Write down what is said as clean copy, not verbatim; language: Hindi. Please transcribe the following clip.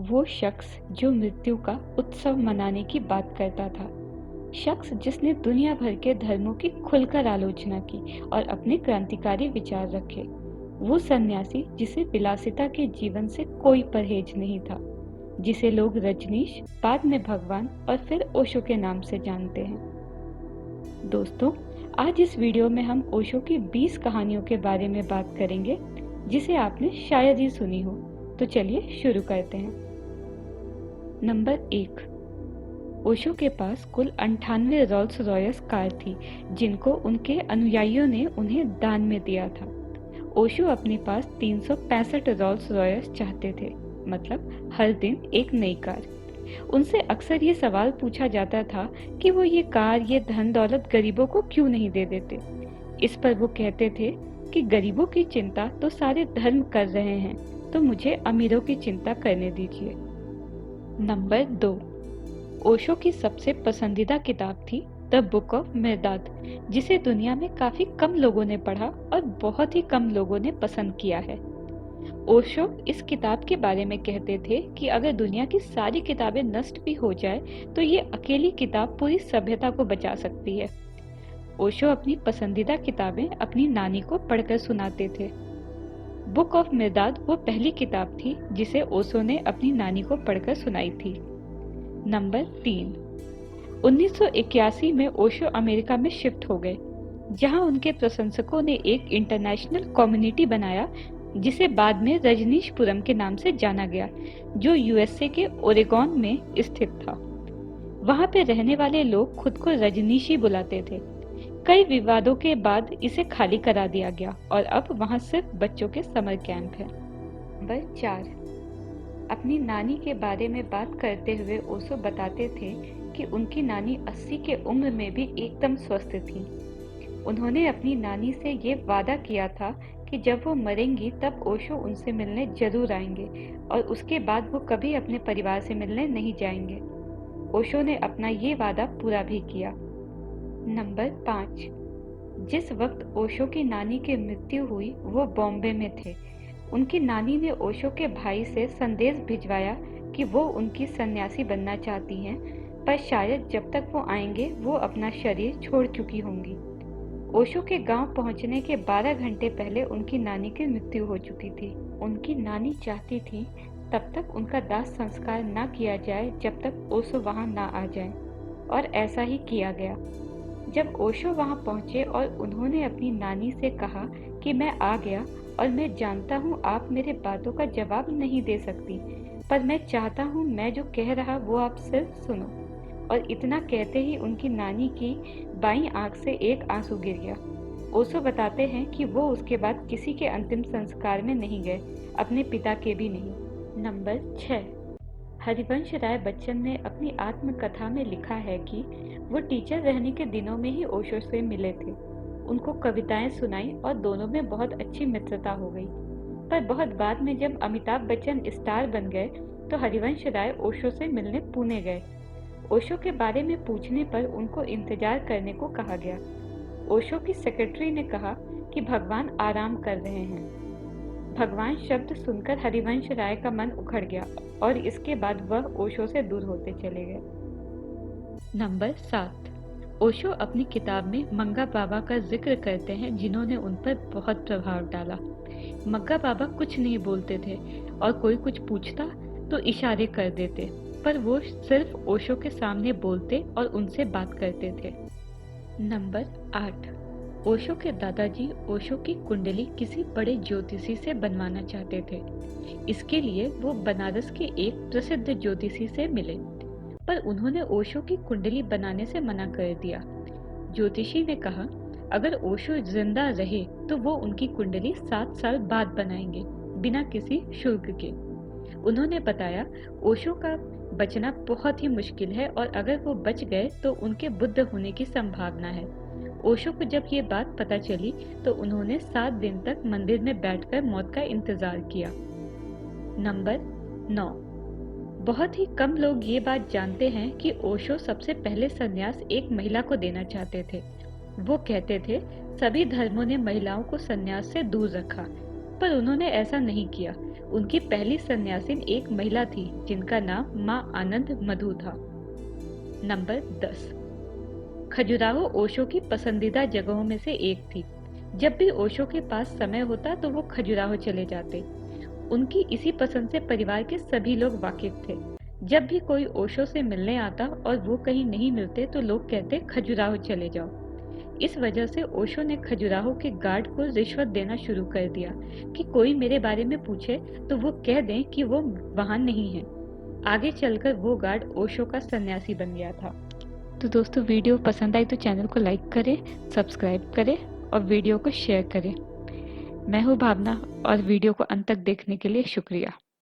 वो शख्स जो मृत्यु का उत्सव मनाने की बात करता था, शख्स जिसने दुनिया भर के धर्मों की खुलकर आलोचना की और अपने क्रांतिकारी विचार रखे, वो सन्यासी जिसे विलासिता के जीवन से कोई परहेज नहीं था, जिसे लोग रजनीश, बाद में भगवान और फिर ओशो के नाम से जानते हैं। दोस्तों, आज इस वीडियो में हम ओशो की 20 कहानियों के बारे में बात करेंगे, जिसे आपने शायद ही सुनी हो। तो चलिए शुरू करते हैं। नंबर 1। ओशो के पास कुल 98 रोल्स रॉयस कार थी, जिनको उनके अनुयायियों ने उन्हें दान में दिया था। ओशो अपने पास 365 रोल्स रॉयस चाहते थे, मतलब हर दिन एक नई कार। उनसे अक्सर ये सवाल पूछा जाता था कि वो ये कार, ये धन दौलत गरीबों को क्यों नहीं दे देते। इस पर वो कहते थे कि गरीबों की चिंता तो सारे धर्म कर रहे हैं, तो मुझे अमीरों की चिंता करने दीजिए। नंबर 2। ओशो की सबसे पसंदीदा किताब थी द बुक ऑफ मिर्दाद, जिसे दुनिया में काफी कम लोगों ने पढ़ा और बहुत ही कम लोगों ने पसंद किया है। ओशो इस किताब के बारे में कहते थे कि अगर दुनिया की सारी किताबें नष्ट भी हो जाए तो ये अकेली किताब पूरी सभ्यता को बचा सकती है। ओशो अपनी पसंदीदा किताबें अपनी नानी को पढ़कर सुनाते थे। बुक ऑफ मिर्दाद वो पहली किताब थी जिसे ओशो ने अपनी नानी को पढ़कर सुनाई थी। नंबर 3। 1981 में ओशो अमेरिका में शिफ्ट हो गए, जहां उनके प्रशंसकों ने एक इंटरनेशनल कम्युनिटी बनाया जिसे बाद में रजनीशपुरम के नाम से जाना गया, जो यूएसए के ओरेगॉन में स्थित था। वहां पे रहने वाले लोग खुद को रजनीशी बुलाते थे। कई विवादों के बाद इसे खाली करा दिया गया और अब वहां सिर्फ बच्चों के समर कैंप है। नंबर 4। अपनी नानी के बारे में बात करते हुए ओशो बताते थे कि उनकी नानी 80 के उम्र में भी एकदम स्वस्थ थी। उन्होंने अपनी नानी से ये वादा किया था कि जब वो मरेंगी तब ओशो उनसे मिलने जरूर आएंगे और उसके बाद वो कभी अपने परिवार से मिलने नहीं जाएंगे। ओशो ने अपना ये वादा पूरा भी किया। नंबर 5। जिस वक्त ओशो की नानी की मृत्यु हुई वो बॉम्बे में थे। उनकी नानी ने ओशो के भाई से संदेश भिजवाया कि वो उनकी सन्यासी बनना चाहती हैं, पर शायद जब तक वो आएंगे वो अपना शरीर छोड़ चुकी होंगी। ओशो के गांव पहुंचने के 12 घंटे पहले उनकी नानी की मृत्यु हो चुकी थी। उनकी नानी चाहती थी तब तक उनका दाह संस्कार न किया जाए जब तक ओशो वहां ना आ जाए, और ऐसा ही किया गया। जब ओशो वहां पहुंचे और उन्होंने अपनी नानी से कहा कि मैं आ गया और मैं जानता हूं आप मेरे बातों का जवाब नहीं दे सकती, पर मैं चाहता हूं मैं जो कह रहा वो आप सिर्फ सुनो, और इतना कहते ही उनकी नानी की बाईं आंख से एक आंसू गिर गया। ओशो बताते हैं कि वो उसके बाद किसी के अंतिम संस्कार में नहीं गए, अपने पिता के भी नहीं। नंबर 6। हरिवंश राय बच्चन ने अपनी आत्मकथा में लिखा है कि वो टीचर रहने के दिनों में ही ओशो से मिले थे, उनको कविताएं सुनाई और दोनों में बहुत अच्छी मित्रता हो गई। पर बहुत बाद में जब अमिताभ बच्चन स्टार बन गए तो हरिवंश राय ओशो से मिलने पुणे गए। ओशो के बारे में पूछने पर उनको इंतजार करने को कहा गया। ओशो की सेक्रेटरी ने कहा कि भगवान आराम कर रहे हैं। भगवान शब्द सुनकर हरिवंश राय का मन उखड़ गया और इसके बाद वह ओशो से दूर होते चले गए। नंबर 7। ओशो अपनी किताब में मंगा बाबा का जिक्र करते हैं, जिन्होंने उन पर बहुत प्रभाव डाला। मंगा बाबा कुछ नहीं बोलते थे और कोई कुछ पूछता तो इशारे कर देते, पर वो सिर्फ ओशो के सामने बोलते और उनसे बात करते थे। नंबर 8। ओशो के दादाजी ओशो की कुंडली किसी बड़े ज्योतिषी से बनवाना चाहते थे। इसके लिए वो बनारस के एक प्रसिद्ध ज्योतिषी से मिले, पर उन्होंने ओशो की कुंडली बनाने से मना कर दिया। ज्योतिषी ने कहा अगर ओशो जिंदा रहे तो वो उनकी कुंडली 7 साल बाद बनाएंगे, बिना किसी शुल्क के। उन्होंने बताया ओशो का बचना बहुत ही मुश्किल है और अगर वो बच गए तो उनके बुद्ध होने की संभावना है। ओशो को जब ये बात पता चली तो उन्होंने 7 दिन तक मंदिर में बैठकर मौत का इंतजार किया। नंबर 9। बहुत ही कम लोग ये बात जानते हैं कि ओशो सबसे पहले संन्यास एक महिला को देना चाहते थे। वो कहते थे सभी धर्मों ने महिलाओं को संन्यास से दूर रखा, पर उन्होंने ऐसा नहीं किया। उनकी पहली सन्यासिन एक महिला थी जिनका नाम माँ आनंद मधु था। नंबर 10, खजुराहो ओशो की पसंदीदा जगहों में से एक थी। जब भी ओशो के पास समय होता तो वो खजुराहो चले जाते। उनकी इसी पसंद से परिवार के सभी लोग वाकिफ थे। जब भी कोई ओशो से मिलने आता और वो कहीं नहीं मिलते तो लोग कहते खजुराहो चले जाओ। इस वजह से ओशो ने खजुराहो के गार्ड को रिश्वत देना शुरू कर दिया कि कोई मेरे बारे में पूछे तो वो कह दें कि वो वहां नहीं है। आगे चलकर वो गार्ड ओशो का सन्यासी बन गया था। तो दोस्तों, वीडियो पसंद आई तो चैनल को लाइक करें, सब्सक्राइब करें और वीडियो को शेयर करें। मैं हूँ भावना और वीडियो को अंत तक देखने के लिए शुक्रिया।